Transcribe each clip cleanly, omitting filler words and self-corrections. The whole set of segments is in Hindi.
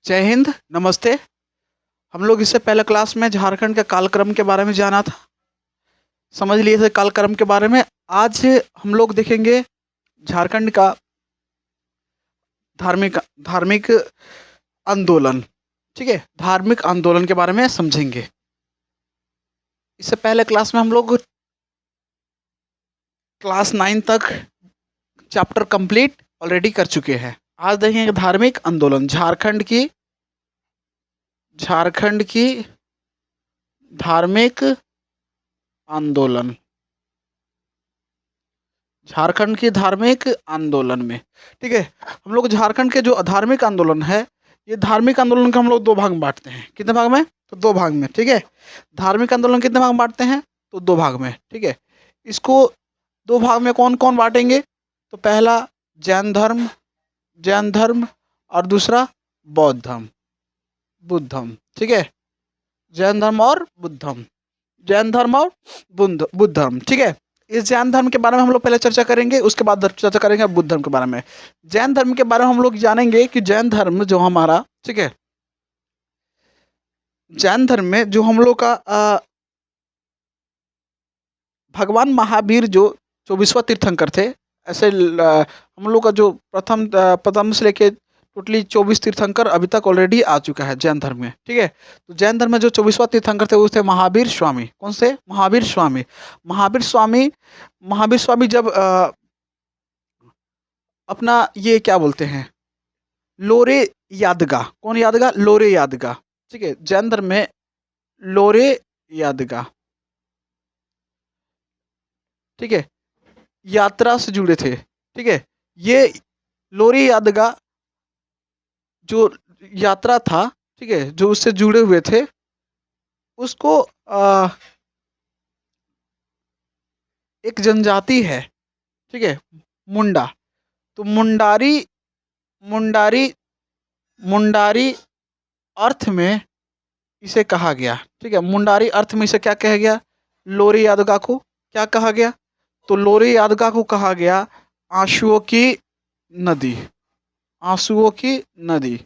जय हिंद, नमस्ते। हम लोग इससे पहले क्लास में झारखंड के कालक्रम के बारे में जाना था, समझ लिए थे कालक्रम के बारे में। आज हम लोग देखेंगे झारखंड का धार्मिक धार्मिक आंदोलन। ठीक है, धार्मिक आंदोलन के बारे में समझेंगे। इससे पहले क्लास में हम लोग क्लास 9 तक चैप्टर कंप्लीट ऑलरेडी कर चुके हैं। आज देखेंगे धार्मिक आंदोलन, झारखंड की धार्मिक आंदोलन, झारखंड की धार्मिक आंदोलन में। ठीक है, हम लोग झारखंड के जो धार्मिक आंदोलन है, ये धार्मिक आंदोलन को हम लोग दो भाग में बांटते हैं। कितने भाग में? तो दो भाग में। ठीक है, धार्मिक आंदोलन कितने भाग में बांटते हैं? तो दो भाग में। ठीक है, इसको दो भाग में कौन कौन बांटेंगे? तो पहला जैन धर्म और दूसरा बौद्ध धर्म, बुद्ध धर्म। ठीक है, जैन धर्म और बुद्ध धर्म, जैन धर्म और बुद्ध धर्म। ठीक है, इस जैन धर्म के बारे में हम लोग पहले चर्चा करेंगे, उसके बाद चर्चा करेंगे बुद्ध धर्म के बारे में। जैन धर्म के बारे में हम लोग जानेंगे कि जैन धर्म जो हमारा, ठीक है, जैन धर्म में जो हम लोग का भगवान महावीर जो 24वां तीर्थंकर थे, ऐसे हम लोग का जो प्रथम से लेके टोटली 24 तीर्थंकर अभी तक ऑलरेडी आ चुका है जैन धर्म में। ठीक है, तो जैन धर्म में जो 24वां तीर्थंकर थे वो थे महावीर स्वामी। कौन से? महावीर स्वामी। महावीर स्वामी जब अपना ये क्या बोलते हैं, लोरे यादगा। कौन यादगा? लोरे यादगा। ठीक है, जैन धर्म में लोरे यादगा, ठीक है, यात्रा से जुड़े थे। ठीक है, ये लोरी यादगा जो यात्रा था, ठीक है, जो उससे जुड़े हुए थे, उसको एक जनजाति है, ठीक है, मुंडा। तो मुंडारी मुंडारी अर्थ में इसे कहा गया। ठीक है, मुंडारी अर्थ में इसे क्या कहा गया? लोरी यादगा को क्या कहा गया? तो लोरी यादगा को कहा गया आंसुओं की नदी। आंसुओं की नदी,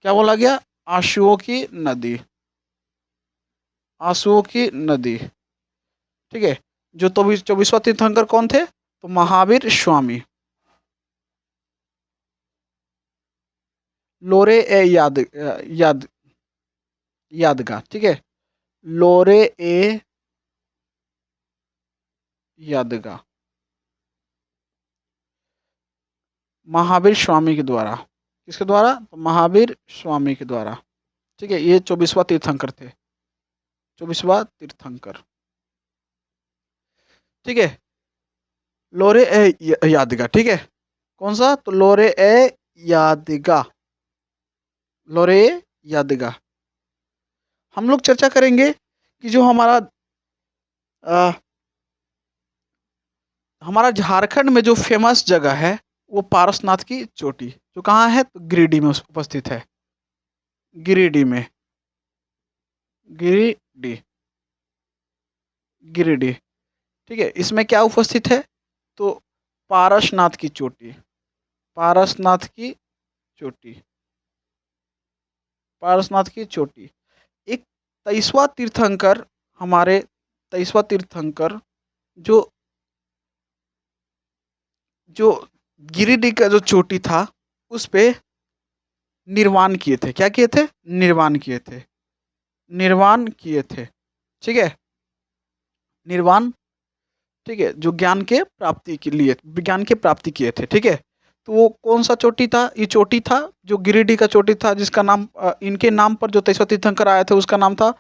क्या बोला गया? आंसुओं की नदी, आंसुओं की नदी। ठीक है, जो 24वां तीर्थंकर कौन थे? तो महावीर स्वामी, लोरे ए यादगा। ठीक है, लोरे ए यादगा, महावीर स्वामी के द्वारा। किसके द्वारा? तो महावीर स्वामी के द्वारा। ठीक है, ये 24वां तीर्थंकर थे, 24वां तीर्थंकर। ठीक है, लोरे ए यादगा। ठीक है, कौन सा? तो लोरे ए यादगा, लोरे ए यादगा। हम लोग चर्चा करेंगे कि जो हमारा झारखंड में जो फेमस जगह है वो पारसनाथ की चोटी, जो कहाँ है? तो गिरिडीह में उपस्थित है। गिरिडीह में, गिरिडीह, गिरिडीह। ठीक है, इसमें क्या उपस्थित है? तो पारसनाथ की चोटी, पारसनाथ की चोटी, पारसनाथ की चोटी। एक 23वां तीर्थंकर, हमारे 23वां तीर्थंकर जो जो गिरिडीह का जो चोटी था उस पे निर्वाण किए थे। क्या किए थे? निर्वाण किए थे, निर्वाण किए थे। ठीक है, निर्वाण। ठीक है, जो ज्ञान के प्राप्ति के लिए, विज्ञान की प्राप्ति किए थे। ठीक है, तो वो कौन सा चोटी था? ये चोटी था जो गिरिडीह का चोटी था, जिसका नाम इनके नाम पर जो 23वां तीर्थंकर आए थे उसका नाम था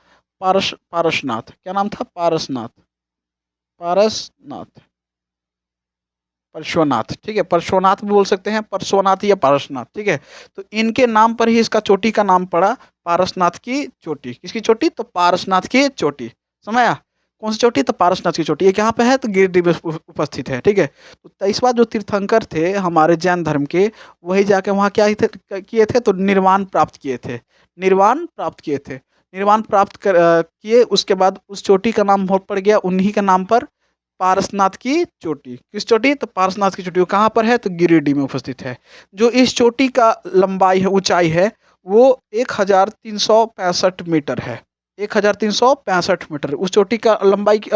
पारसनाथ। क्या नाम था? पारसनाथ, पारसनाथ, परशुनाथ। ठीक है, परशुनाथ भी बोल सकते हैं, परशुनाथ या पारसनाथ। ठीक है, तो इनके नाम पर ही इसका चोटी का नाम पड़ा पारसनाथ की चोटी। किसकी चोटी? तो पारसनाथ की चोटी। समझ आया? कौन सी चोटी? तो पारसनाथ की चोटी। ये कहाँ पे है? तो गिरिडीह में उपस्थित है। ठीक है, तो 23वां जो तीर्थंकर थे हमारे जैन धर्म के, वही जाके वहाँ क्या किए थे? तो निर्वाण प्राप्त किए थे, निर्वाण प्राप्त किए थे। निर्वाण प्राप्त किए, उसके बाद उस चोटी का नाम पड़ गया उन्हीं के नाम पर, पारसनाथ की चोटी। किस चोटी? तो पारसनाथ की चोटी। वो कहाँ पर है? तो गिरिडीह में उपस्थित है। जो इस चोटी का लंबाई है, ऊंचाई है, वो 1365 मीटर है। 1365 मीटर। उस चोटी का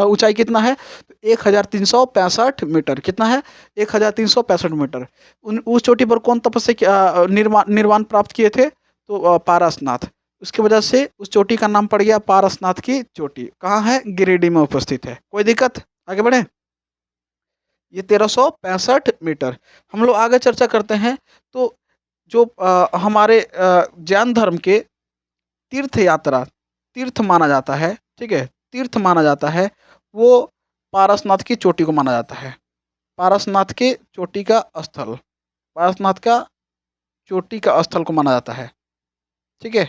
ऊंचाई कितना है? तो 1365 मीटर। कितना है? 1365 मीटर। उस चोटी पर कौन तपस्या निर्वाण निर्वाण प्राप्त किए थे? तो पारसनाथ। उसकी वजह से उस चोटी का नाम पड़ गया पारसनाथ की चोटी। कहाँ है? गिरिडीह में उपस्थित है। कोई दिक्कत? आगे बढ़े। ये 1365 मीटर। हम लोग आगे चर्चा करते हैं। तो जो हमारे जैन धर्म के तीर्थ यात्रा, तीर्थ माना जाता है, ठीक है, तीर्थ माना जाता है, वो पारसनाथ की चोटी को माना जाता है। पारसनाथ के चोटी का स्थल, पारसनाथ का चोटी का स्थल को माना जाता है। ठीक है,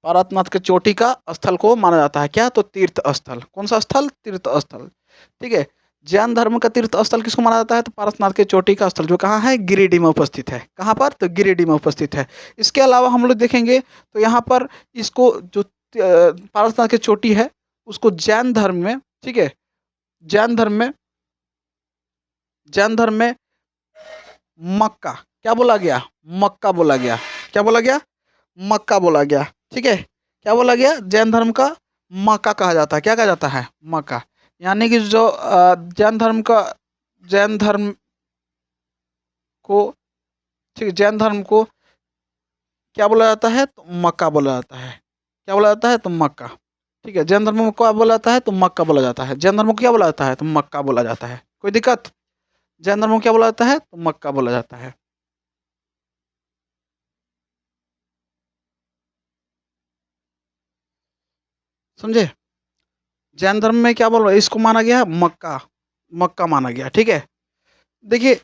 पारसनाथ के चोटी का स्थल को माना जाता है क्या? तो तीर्थ स्थल। कौन सा स्थल? तीर्थ स्थल। ठीक है। जैन धर्म का तीर्थ स्थल किसको माना जाता है? तो पारसनाथ के चोटी का स्थल, जो कहाँ है? गिरिडीह में उपस्थित है। कहाँ पर? तो गिरिडीह में उपस्थित है। इसके अलावा हम लोग देखेंगे तो यहाँ पर इसको जो पारसनाथ की चोटी है, उसको जैन धर्म में, ठीक है, जैन धर्म में, जैन धर्म में मक्का क्या बोला गया? मक्का बोला गया। क्या बोला गया? मक्का बोला गया। ठीक है, क्या बोला गया? जैन धर्म का मक्का कहा जाता है। क्या कहा जाता है? मक्का। यानी कि जो जैन धर्म का, जैन धर्म को, ठीक है, जैन धर्म को क्या बोला जाता है? तो मक्का बोला जाता है। क्या बोला जाता है? तो मक्का। ठीक है, जैन धर्म को क्या बोला जाता है? तो मक्का बोला जाता है। जैन धर्म को क्या बोला जाता है? तो मक्का बोला जाता है। कोई दिक्कत? जैन धर्म को क्या बोला जाता है? तो मक्का बोला जाता है। समझे? जैन धर्म में क्या बोल रहा है? इसको माना गया मक्का, मक्का माना गया। ठीक है। देखिए,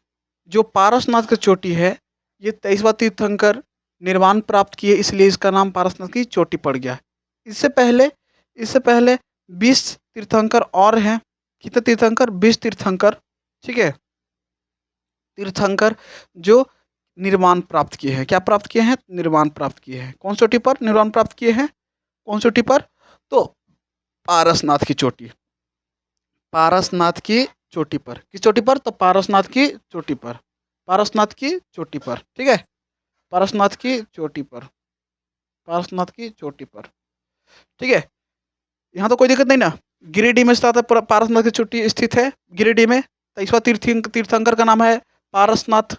जो पारसनाथ की चोटी है, ये 23वां तीर्थंकर निर्वाण प्राप्त किए, इसलिए इसका नाम पारसनाथ की चोटी पड़ गया। इससे पहले, इससे पहले 20 तीर्थंकर और हैं। कितने तीर्थंकर? 20 तीर्थंकर। ठीक है, तीर्थंकर जो निर्वाण प्राप्त किए हैं। क्या प्राप्त किए हैं? निर्वाण प्राप्त किए हैं। कौन चोटी पर निर्वाण प्राप्त किए हैं? कौन चोटी पर? तो पारसनाथ की चोटी, पारसनाथ की चोटी पर। किस चोटी पर? तो पारसनाथ की चोटी पर, पारसनाथ की चोटी पर। ठीक है, पारसनाथ की चोटी पर, पारसनाथ की चोटी पर। ठीक है, यहाँ तो कोई दिक्कत नहीं ना। गिरिडीह में स्थित है, पारसनाथ की चोटी स्थित है गिरिडीह में। 23वां तीर्थंकर का नाम है पारसनाथ।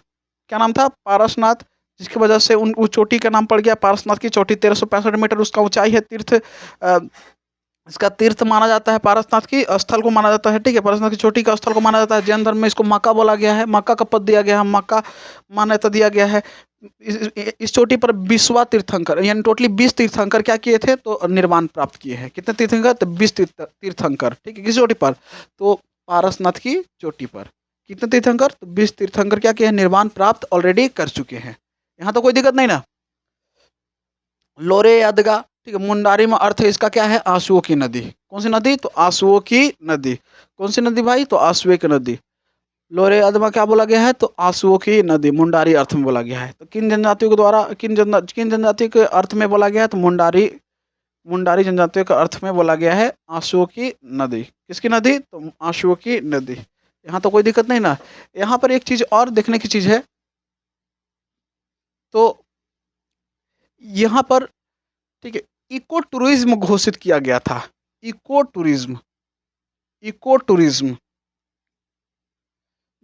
क्या नाम था? पारसनाथ। जिसकी वजह से उन उस चोटी का नाम पड़ गया पारसनाथ की चोटी। 1365 मीटर उसका ऊंचाई है। तीर्थ इसका तीर्थ माना जाता है, पारसनाथ की स्थल को माना जाता है। ठीक है, पारसनाथ की चोटी का स्थल को माना जाता है। जैन धर्म में इसको मक्का बोला गया है, मक्का का पद दिया गया है, मक्का मान्यता दिया गया है। इस चोटी पर 20वां तीर्थंकर, यानी टोटली 20 तीर्थंकर क्या किए थे? तो निर्वाण प्राप्त किए हैं। कितने तीर्थंकर? तो 20 तीर्थंकर। ठीक है, किस चोटी पर? तो पारसनाथ की चोटी पर। कितने तीर्थंकर? तो 20 तीर्थंकर क्या किए हैं? निर्वाण प्राप्त ऑलरेडी कर चुके हैं। यहाँ तो कोई दिक्कत नहीं ना। लोरे यादगा, ठीक है, मुंडारी में अर्थ है इसका क्या है? आंसुओं की नदी। कौन सी नदी? तो आंसुओं की नदी। कौन सी नदी भाई? तो आंसुओं की नदी। लोरे यादमा क्या बोला गया है? तो आंसुओं की नदी, मुंडारी अर्थ में बोला गया है। तो किन जनजातियों के द्वारा, किन जनजातियों के अर्थ में बोला गया है? तो मुंडारी, मुंडारी जनजातियों के अर्थ में बोला गया है आंसुओं की नदी। किसकी नदी? तो आंसुओं की नदी। यहाँ तो कोई दिक्कत नहीं ना। यहाँ पर एक चीज और देखने की चीज है। तो यहाँ पर, ठीक है, इको टूरिज्म घोषित किया गया था। इको टूरिज्म, इको टूरिज्म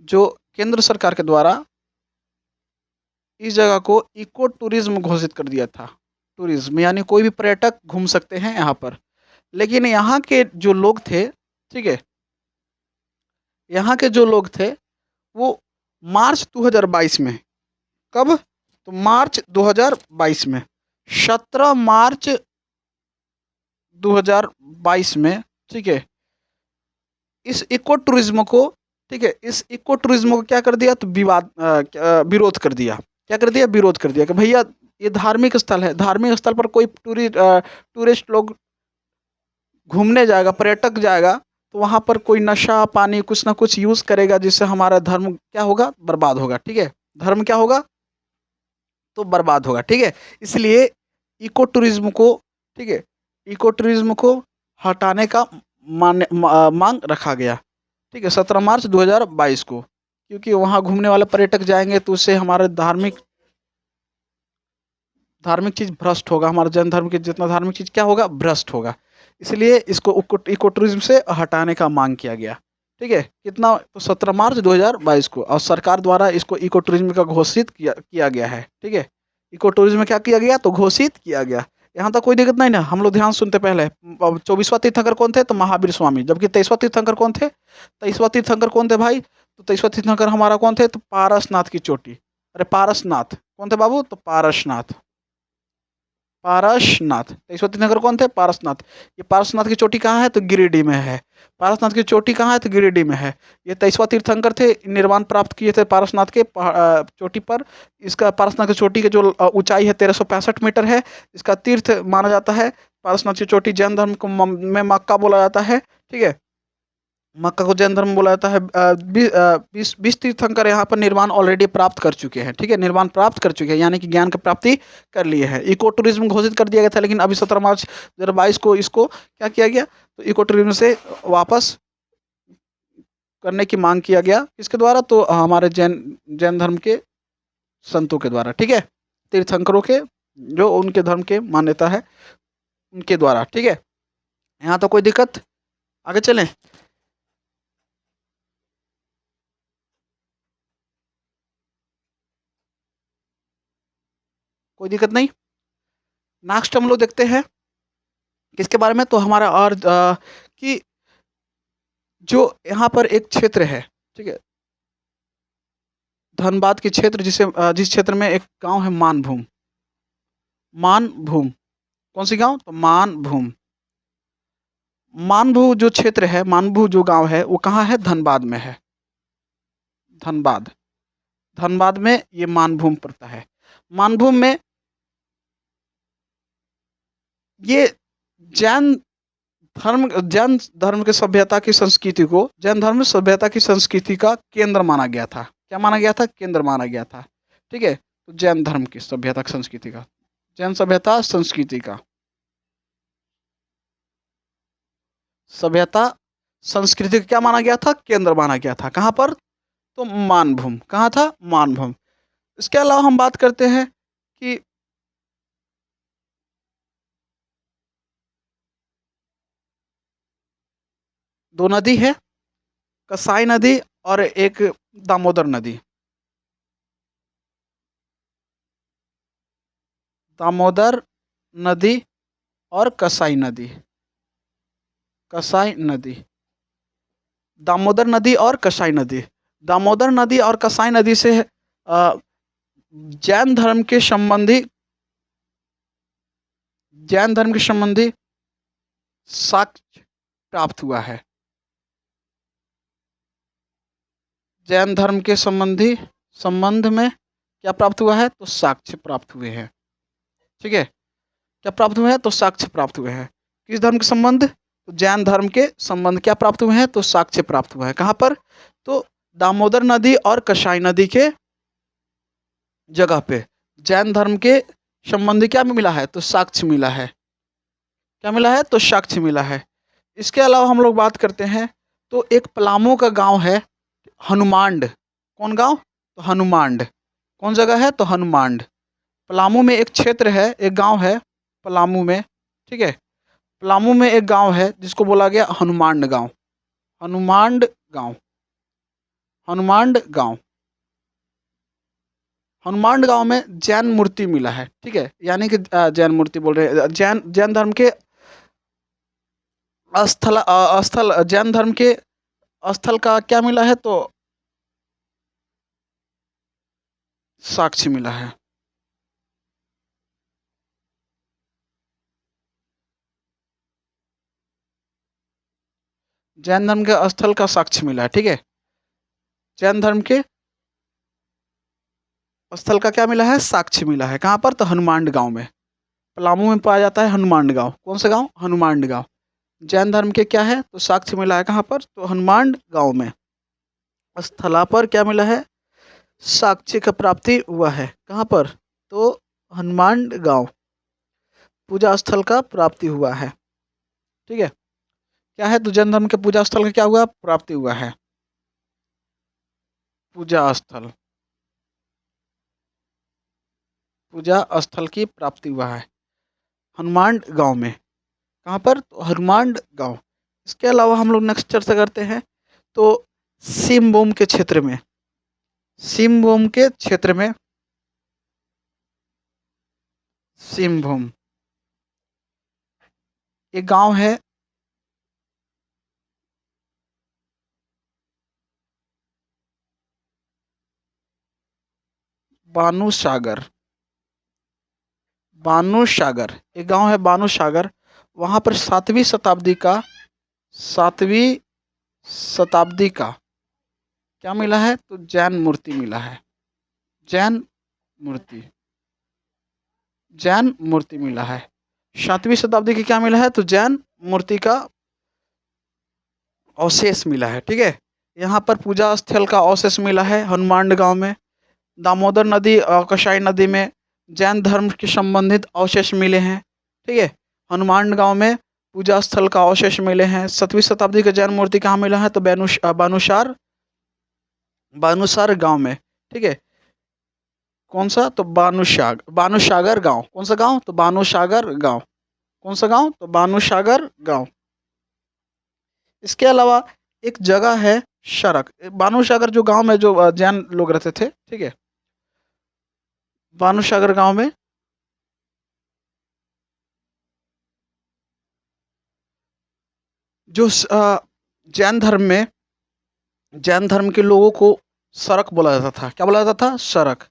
जो केंद्र सरकार के द्वारा इस जगह को इको टूरिज्म घोषित कर दिया था। टूरिज्म यानी कोई भी पर्यटक घूम सकते हैं यहाँ पर। लेकिन यहाँ के जो लोग थे, ठीक है, यहाँ के जो लोग थे वो मार्च 2022 में, कब? तो मार्च 2022 में, 17 मार्च 2022 में, ठीक है, इस इको टूरिज्म को, ठीक है, इस इको टूरिज्म को क्या कर दिया? तो विरोध कर दिया। क्या कर दिया? विरोध कर दिया कि भैया ये धार्मिक स्थल है, धार्मिक स्थल पर कोई टूरिस्ट लोग घूमने जाएगा, पर्यटक जाएगा, तो वहां पर कोई नशा पानी कुछ ना कुछ यूज करेगा, जिससे हमारा धर्म क्या होगा? बर्बाद होगा। ठीक है, धर्म क्या होगा? तो बर्बाद होगा। ठीक है, इसलिए इको टूरिज्म को, ठीक है, इको टूरिज्म को हटाने का मांग रखा गया। ठीक है, 17 मार्च 2022 को, क्योंकि वहाँ घूमने वाले पर्यटक जाएंगे तो उससे हमारे धार्मिक धार्मिक चीज़ भ्रष्ट होगा, हमारा जैन धर्म की जितना धार्मिक चीज़ क्या होगा? भ्रष्ट होगा। इसलिए इसको इको टूरिज़्म से हटाने का माँग किया गया। ठीक है? कितना? तो 17 मार्च 2022 को, और सरकार द्वारा इसको इको टूरिज़्म का घोषित किया किया गया है। ठीक है? इको टूरिज़्म में क्या किया गया? तो घोषित किया गया। यहाँ तक कोई दिक्कत नहीं ना? हम लोग ध्यान सुनते पहले। अब 24वाँ तीर्थंकर कौन थे? तो महावीर स्वामी। जबकि 23वाँ तीर्थंकर कौन थे? 23वाँ तीर्थंकर कौन थे भाई? तो 23वाँ तीर्थंकर हमारा कौन थे? तो पारसनाथ की चोटी। अरे पारसनाथ। कौन थे बाबू? तो पारसनाथ। पारसनाथ। 23वाँ तीर्थंकर कौन थे? पारसनाथ। ये पारसनाथ की चोटी कहाँ है? तो गिरिडीह में है। पारसनाथ की चोटी कहाँ है? तो गिरिडीह में है। ये 23वाँ तीर्थंकर थे, निर्वाण प्राप्त किए थे पारसनाथ के चोटी पर। इसका पारसनाथ की चोटी की जो ऊंचाई है 1365 मीटर है। इसका तीर्थ माना जाता है। पारसनाथ की चोटी जैन धर्म को में मक्का बोला जाता है। ठीक है? मक्का को जैन धर्म बोला जाता है। 20 तीर्थंकर यहाँ पर निर्वाण ऑलरेडी प्राप्त कर चुके हैं। ठीक है? निर्वाण प्राप्त कर चुके हैं, यानी कि ज्ञान की प्राप्ति कर लिए हैं। इको टूरिज्म घोषित कर दिया गया था, लेकिन अभी 17 मार्च 2022 को इसको क्या किया गया? तो इको टूरिज्म से वापस करने की मांग किया गया। किसके द्वारा? तो हमारे जैन जैन धर्म के संतों के द्वारा। ठीक है? तीर्थंकरों के, जो उनके धर्म के मान्यता है, उनके द्वारा। ठीक है? यहाँ तो कोई दिक्कत? आगे चलें। कोई दिक्कत नहीं। नेक्स्ट हम लोग देखते हैं किसके बारे में? तो हमारा और कि जो यहाँ पर एक क्षेत्र है। ठीक है? धनबाद के क्षेत्र, जिस क्षेत्र में एक गांव है मानभूम। मानभूम। कौन सी गांव? तो मानभूम। मानभू जो क्षेत्र है, मानभू जो गांव है, वो कहाँ है? धनबाद में है। धनबाद। धनबाद में ये मानभूम पड़ता है। मानभूम में ये जैन जैन धर्म के सभ्यता की संस्कृति को, जैन धर्म सभ्यता की संस्कृति का केंद्र माना गया था। क्या माना गया था? केंद्र माना गया था। ठीक है? तो जैन धर्म की सभ्यता की संस्कृति का, जैन सभ्यता संस्कृति का, सभ्यता संस्कृति का क्या माना गया था? केंद्र माना गया था। कहाँ पर? तो मानभूम। कहाँ था? मानभूम। इसके अलावा हम बात करते हैं कि दो नदी है, कसाई नदी और एक दामोदर नदी। दामोदर नदी और कसाई नदी। कसाई नदी। दामोदर नदी और कसाई नदी। दामोदर नदी और कसाई नदी से जैन धर्म के संबंधी, जैन धर्म के संबंधी साक्ष्य प्राप्त हुआ है। जैन धर्म के संबंध में क्या प्राप्त हुआ है? तो साक्ष्य प्राप्त हुए हैं। ठीक है? क्या प्राप्त हुए हैं? तो साक्ष्य प्राप्त हुए हैं। किस धर्म के संबंध? तो जैन धर्म के संबंध क्या प्राप्त हुए हैं? तो साक्ष्य प्राप्त हुआ है। कहाँ पर? तो दामोदर नदी और कसाई नदी के जगह पे जैन धर्म के संबंधी क्या मिला है? तो साक्ष्य मिला है। क्या मिला है? तो साक्ष्य मिला है। इसके अलावा हम लोग बात करते हैं तो एक पलामू का गांव है हनुमांड। कौन गांव? तो हनुमांड। कौन जगह है? तो हनुमांड। पलामू में एक क्षेत्र है, एक गांव है पलामू में। ठीक है? पलामू में एक गांव है जिसको बोला गया हनुमांड गांव। हनुमांड गांव। हनुमांड गांव। हनुमांड गांव में जैन मूर्ति मिला है। ठीक है? यानी कि जैन मूर्ति बोल रहे हैं, जैन जैन धर्म के स्थल जैन धर्म के स्थल का क्या मिला है? तो साक्ष्य मिला है। जैन धर्म के स्थल का साक्ष्य मिला है। ठीक है? जैन धर्म के स्थल का क्या मिला है? साक्ष्य मिला है। कहाँ पर? तो हनुमांड गांव में। पलामू में पाया जाता है हनुमांड गांव। कौन सा गांव? हनुमांड गांव। जैन धर्म के क्या है? तो साक्ष्य मिला है। कहाँ पर? तो हनुमांड गांव में। स्थला पर क्या मिला है? साक्ष्य का प्राप्ति हुआ है। कहाँ पर? तो हनुमांड गांव। पूजा स्थल का प्राप्ति हुआ है। ठीक है? क्या है? तो जैन धर्म के पूजा स्थल का क्या हुआ? प्राप्ति हुआ है। पूजा स्थल। पूजा स्थल की प्राप्ति हुआ है हनुमान गांव में। कहाँ पर? तो हनुमान गांव। इसके अलावा हम लोग नेक्स्ट चर्चा करते हैं तो सिमभूम के क्षेत्र में, सिमभूम के क्षेत्र में, सिमभूम एक गांव है, बानूसागर, बानूसागर एक गांव है बानूसागर। वहां पर सातवीं शताब्दी का क्या मिला है? तो जैन मूर्ति मिला है, जैन मूर्ति, जैन मूर्ति मिला है। 7वीं शताब्दी की क्या मिला है? तो जैन मूर्ति का अवशेष मिला है। ठीक है, यहाँ पर पूजा स्थल का अवशेष मिला है हनुमान गांव में। दामोदर नदी और कसाई नदी में जैन धर्म के संबंधित अवशेष मिले हैं। ठीक है, हनुमान गांव में पूजा स्थल का अवशेष मिले हैं। 7वीं शताब्दी का जैन मूर्ति कहाँ मिला है? तो बानुसार, बानुसार गांव में। ठीक है, कौन सा? तो बानुसागर गांव। कौन सा गांव? तो बानुसागर गांव। कौन सा गांव? तो बानुसागर गांव। इसके अलावा एक जगह है शरक, बानुसागर जो गांव में जो जैन लोग रहते थे। ठीक है, बानुसागर गांव में जो जैन धर्म में, जैन धर्म के लोगों को सरक बोला जाता था। क्या बोला जाता था? सरक।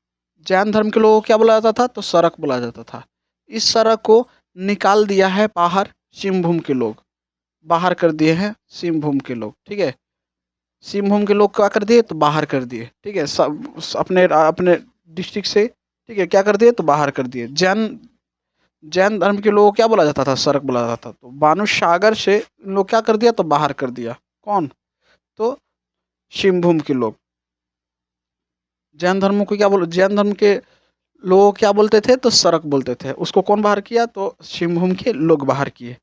जैन धर्म के लोगों को क्या बोला जाता था? तो सरक बोला जाता था। इस सरक को निकाल दिया है बाहर सिमभूम के लोग, बाहर कर दिए हैं सिमभूम के लोग। ठीक है, सिमभूम के लोग क्या कर दिए? तो बाहर कर दिए। ठीक है, सब अपने अपने डिस्ट्रिक्ट से। ठीक है, क्या कर दिए? तो बाहर कर दिए। जैन, जैन धर्म के लोगों को क्या बोला जाता था? सरक बोला जाता था। तो बानुसागर से इन लोग क्या कर दिया? तो बाहर कर दिया। कौन? तो सिमभूम के लोग। जैन धर्म को क्या बोल, जैन धर्म के लोग क्या बोलते थे? तो सरक बोलते थे। उसको कौन बाहर किया? तो सिमभूम के लोग बाहर किए।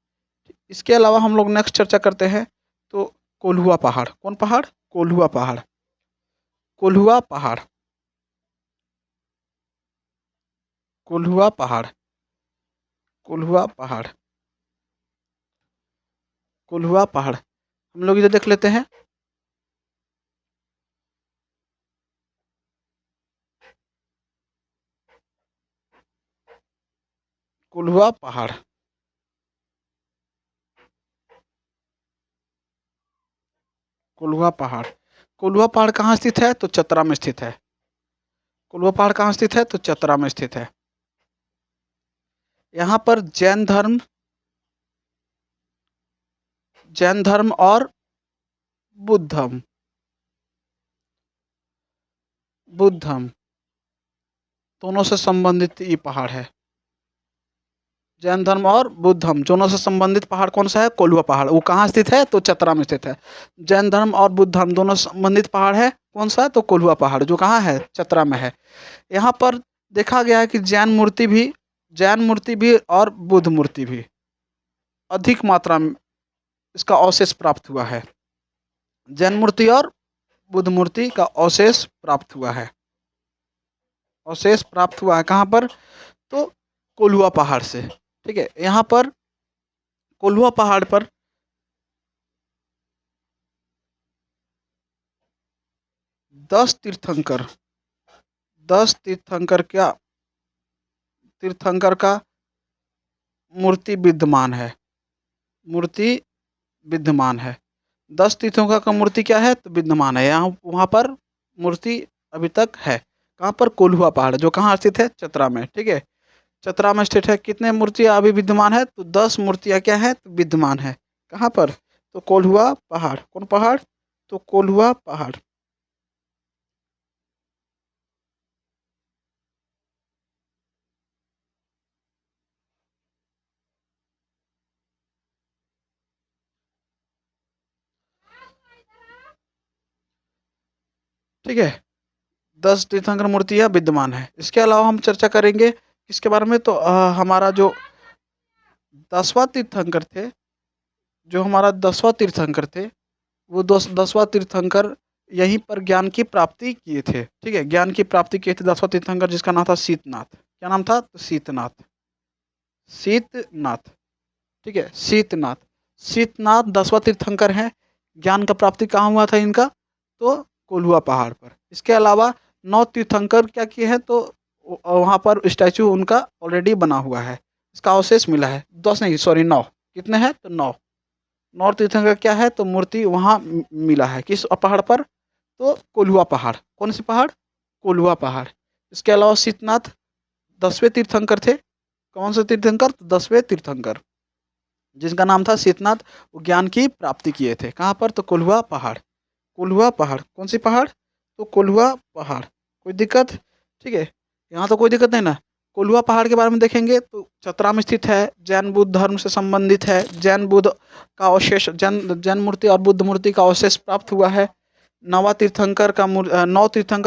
इसके अलावा हम लोग नेक्स्ट चर्चा करते हैं तो कोल्हुआ पहाड़। कौन पहाड़? कोल्हुआ पहाड़, कोल्हुआ पहाड़, कोल्हुआ पहाड़, कोल्हुआ पहाड़, कोल्हुआ पहाड़। हम लोग इधर देख लेते हैं। कोल्हुआ पहाड़, कोल्हुआ पहाड़, कोल्हुआ पहाड़ कहाँ स्थित है? तो चतरा में स्थित है। कोल्हुआ पहाड़ कहाँ स्थित है? तो चतरा में स्थित है। यहाँ पर जैन धर्म, जैन धर्म और बुद्ध धर्म, बुद्ध धर्म दोनों से संबंधित ये पहाड़ है। जैन धर्म और बुद्ध धर्म दोनों से संबंधित पहाड़ कौन सा है? कोल्हुआ पहाड़। वो कहाँ स्थित है? तो चतरा में स्थित है। जैन धर्म और बुद्ध धर्म दोनों से संबंधित पहाड़ है कौन सा है? तो कोल्हुआ पहाड़, जो कहाँ है? चतरा में है। यहाँ पर देखा गया है कि जैन मूर्ति भी, जैन मूर्ति भी और बुद्ध मूर्ति भी अधिक मात्रा में इसका अवशेष प्राप्त हुआ है। जैन मूर्ति और बुद्ध मूर्ति का अवशेष प्राप्त हुआ है। अवशेष प्राप्त हुआ है कहाँ पर? तो कोल्हुआ पहाड़ से। ठीक है, यहाँ पर कोल्हुआ पहाड़ पर 10 तीर्थंकर, 10 तीर्थंकर क्या, तीर्थंकर का मूर्ति विद्यमान है, मूर्ति विद्यमान है। 10 तीर्थंकर का मूर्ति क्या है? तो विद्यमान है। यहाँ वहाँ पर मूर्ति अभी तक है। कहाँ पर? कोल्हुआ पहाड़, जो कहाँ स्थित है? चतरा में। ठीक है, चतरा में स्थित है। कितने मूर्तियाँ अभी विद्यमान है? तो 10 मूर्तियाँ क्या है? तो विद्यमान है। कहाँ पर? तो कोल्हुआ पहाड़। कौन पहाड़? तो कोल्हुआ पहाड़। ठीक है, 10 तीर्थंकर मूर्तियाँ विद्यमान है। इसके अलावा हम चर्चा करेंगे किसके बारे में? तो हमारा जो 10वां तीर्थंकर थे, जो हमारा 10वां तीर्थंकर थे, वो 10वां तीर्थंकर यहीं पर ज्ञान की प्राप्ति किए थे। ठीक है, ज्ञान की प्राप्ति किए थे 10वां तीर्थंकर, जिसका नाम था शीतनाथ। क्या नाम था? तो शीतनाथ, शीतनाथ। ठीक है, शीतनाथ। शीतनाथ 10वां तीर्थंकर हैं। ज्ञान का प्राप्ति कहाँ हुआ था इनका? तो कोल्हुआ पहाड़ पर। इसके अलावा 9 तीर्थंकर क्या किए हैं? तो वहाँ पर स्टैचू उनका ऑलरेडी बना हुआ है, इसका अवशेष मिला है। 10 नहीं, सॉरी 9। कितने हैं? तो 9। 9 तीर्थंकर क्या है? तो मूर्ति वहाँ मिला है। किस पहाड़ पर? तो कोल्हुआ पहाड़। कौन से पहाड़? कोल्हुआ पहाड़। इसके अलावा शीतनाथ 10वें तीर्थंकर थे। कौन से तीर्थंकर? तो 10वें तीर्थंकर, जिनका नाम था शीतनाथ। वो ज्ञान की प्राप्ति किए थे कहाँ पर? तो कोल्हुआ पहाड़। कोल्हुआ पहाड़। कौन सी पहाड़? तो कोल्हुआ पहाड़। कोई दिक्कत? ठीक है, यहाँ तो कोई दिक्कत नहीं ना। कोल्हुआ पहाड़ के बारे में देखेंगे तो चतरा में स्थित है, जैन बुद्ध धर्म से संबंधित है। जैन बुद्ध का अवशेष, जैन जैन मूर्ति और बुद्ध मूर्ति का अवशेष प्राप्त हुआ है। 9 तीर्थंकर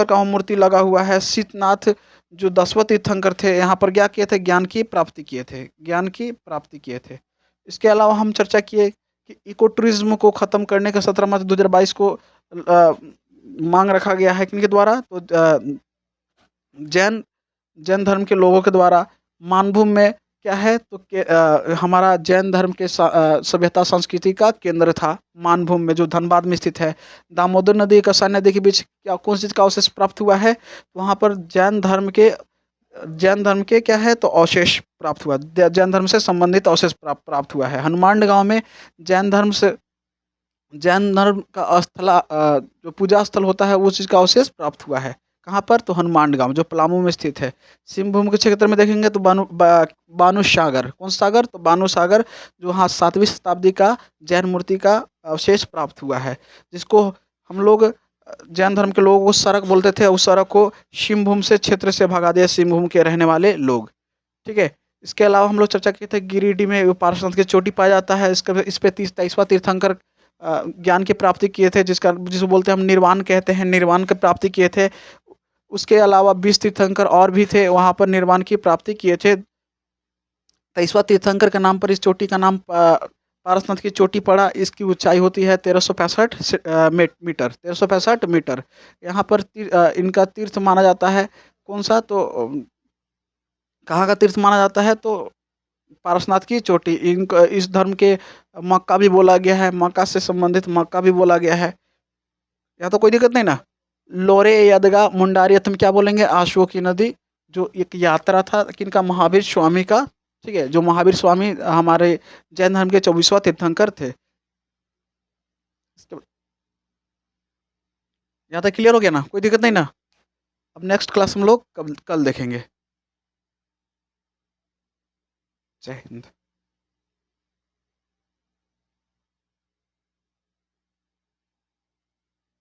का मूर्ति लगा हुआ है। शीतनाथ जो 10वां तीर्थंकर थे, यहाँ पर क्या किए थे? ज्ञान की प्राप्ति किए थे, ज्ञान की प्राप्ति किए थे। इसके अलावा हम चर्चा किए कि इको टूरिज्म को खत्म करने का 17 मार्च 2022 को मांग रखा गया है किनके द्वारा? तो जैन जैन धर्म के लोगों के द्वारा। मानभूम में क्या है? तो हमारा जैन धर्म के सभ्यता संस्कृति का केंद्र था मानभूम में, जो धनबाद में स्थित है। दामोदर नदी का सैन्य नदी के बीच क्या कौन सी चीज का अवशेष प्राप्त हुआ है? तो वहाँ पर जैन धर्म के क्या है? तो अवशेष प्राप्त हुआ। जैन धर्म से संबंधित अवशेष प्राप्त हुआ है। हनुमान गांव में जैन धर्म से जैन धर्म का जो पूजा स्थल होता है, उस चीज़ का अवशेष प्राप्त हुआ है। कहाँ पर? तो हनुमान गांव, जो पलामू में स्थित है। सिंहभूम के क्षेत्र में देखेंगे तो बानू सागर। कौन सा सागर? तो बानू सागर, जो हाँ 7वीं शताब्दी का जैन मूर्ति का अवशेष प्राप्त हुआ है, जिसको हम लोग जैन धर्म के लोगों को सरक बोलते थे। उस सरक को सिंहभूम से क्षेत्र से भगा दिया सिंहभूम के रहने वाले लोग। ठीक है, इसके अलावा हम लोग चर्चा किए थे गिरिडीह में पार्श्वनाथ की चोटी पाया जाता है। इसका इस पे 23वां तीर्थंकर ज्ञान की प्राप्ति किए थे, जिसको बोलते हैं हम निर्वाण कहते हैं, निर्वाण की प्राप्ति किए थे। उसके अलावा 20 तीर्थंकर और भी थे, वहाँ पर निर्वाण की प्राप्ति किए थे। 23वां तीर्थंकर के नाम पर इस चोटी का नाम पारसनाथ की चोटी पड़ा। इसकी ऊंचाई होती है 1365 मीटर, 1365 मीटर। यहाँ पर इनका तीर्थ माना जाता है। कौन सा? तो कहाँ का तीर्थ माना जाता है? तो पारसनाथ की चोटी। इनको इस धर्म के मक्का भी बोला गया है, मक्का से संबंधित मक्का भी बोला गया है। यहाँ तो कोई दिक्कत नहीं ना। लोरे यदगा मुंडारियत में क्या बोलेंगे? आशुओं की नदी, जो एक यात्रा था किनका? महावीर स्वामी का। ठीक है, जो महावीर स्वामी हमारे जैन धर्म के 24वां तीर्थंकर थे। यहाँ तक क्लियर हो गया ना? कोई दिक्कत नहीं ना? अब नेक्स्ट क्लास हम लोग कल देखेंगे। जय हिंद।